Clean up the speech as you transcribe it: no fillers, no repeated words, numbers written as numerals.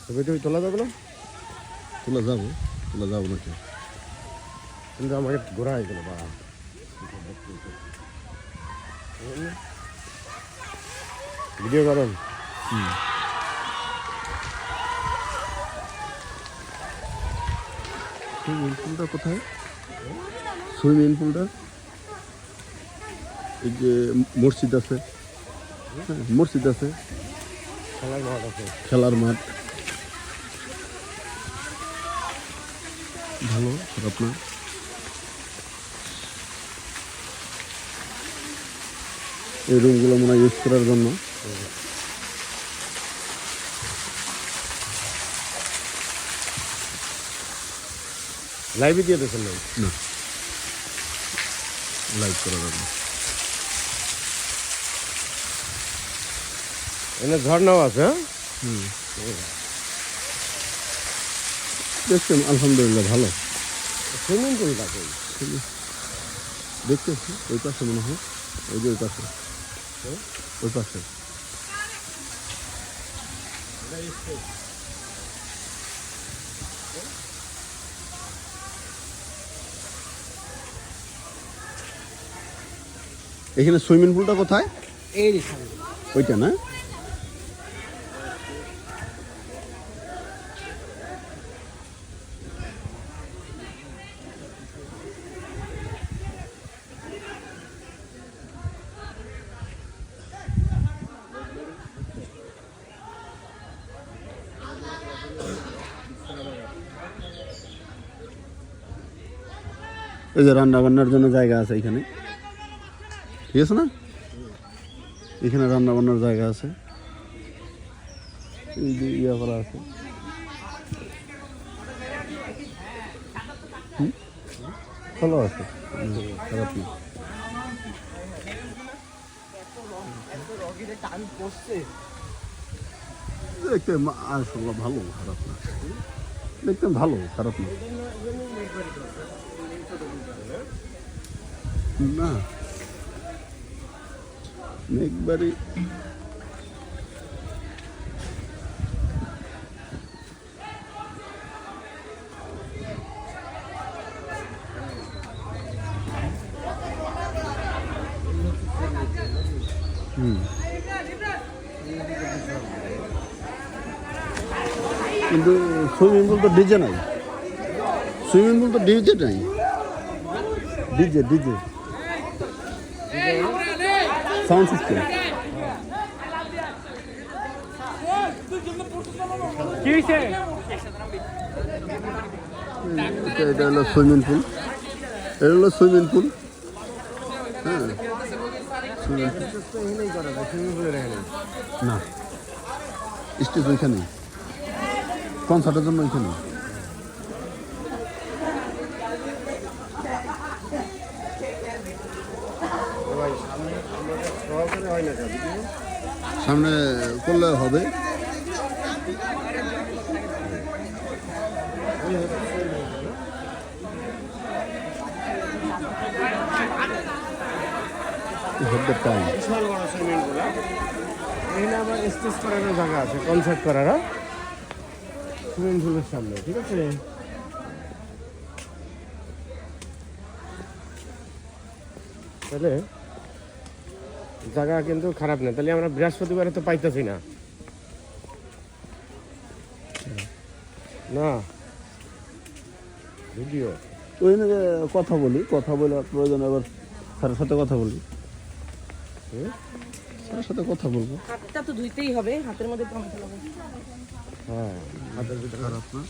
ছবি টবি তোলা যাবে না? তোলা যাবো নাকি? কিন্তু আমাকে ঘোরা হয়ে গেল বা ভিডিও করেন। সুইমিং পুলটা কোথায়? সুইমিং পুলটা এই যে মসজিদ আছে, হ্যাঁ মসজিদ আছে, খেলার মাঠ আছে, খেলার মাঠ। ভালো, খারাপ না। এই রুমগুলো মনে হয় ইউজ করার জন্য। লাইভে দিয়ে দিয়েছেন না? না, লাইভ করা যাবে না। এখানে ঝর্ণাও আছে। দেখছেন আলহামদুলিল্লাহ ভালো। সুইমিং পুল আছে দেখতেছি ওই পাশে মনে হয়, ওই যে ওই পাশে, ওই পাশে। এখানে সুইমিং পুলটা কোথায়? এই ওইটা না? এই যে রান্না বান্নার জন্য জায়গা আছে এখানে, ঠিক আছে না? এখানে রান্না বান্নার জায়গা আছে, এই যে ইয়া করা আছে। ভালো আছে, খারাপ না। দেখতে আসলে ভালো, খারাপ না। দেখতে ভালো, খারাপ না। না একবারই কিন্তু সুইমিং পুল তো ডিজে নাই, সুইমিং পুল তো ডিজে নাই, ডিজে ডিজে সাউন্ড সিস্টেম। এটা হলো সুইমিং পুল, এটা হলো সুইমিং পুল। হ্যাঁ সুইমিং পুল এখানেই করা যায়, সুইমিং পুলের এখানে না, স্টেজ ওইখানে, কনসার্টের জন্য ওইখানে। সামনে করলে হবে। বিশাল বড় সুইমিং পুল। এখানে আবার স্টেজ করারও জায়গা আছে, কনসার্ট করারও, সুইমিং পুলের সামনে, ঠিক আছে? তাহলে জায়গা কিন্তু খারাপ না। তাহলে আমরা বৃহস্পতিবারে তো পাইতেছি না, না ভিডিও ওই কথা বলি, কথা বলে প্রয়োজন আবার স্যারের সাথে কথা বলি, স্যারের সাথে কথা বলবো। হাতটা তো ধুইতেই হবে, হাতের মধ্যে তো হ্যাঁ, হাতের ভিতরে খারাপ না।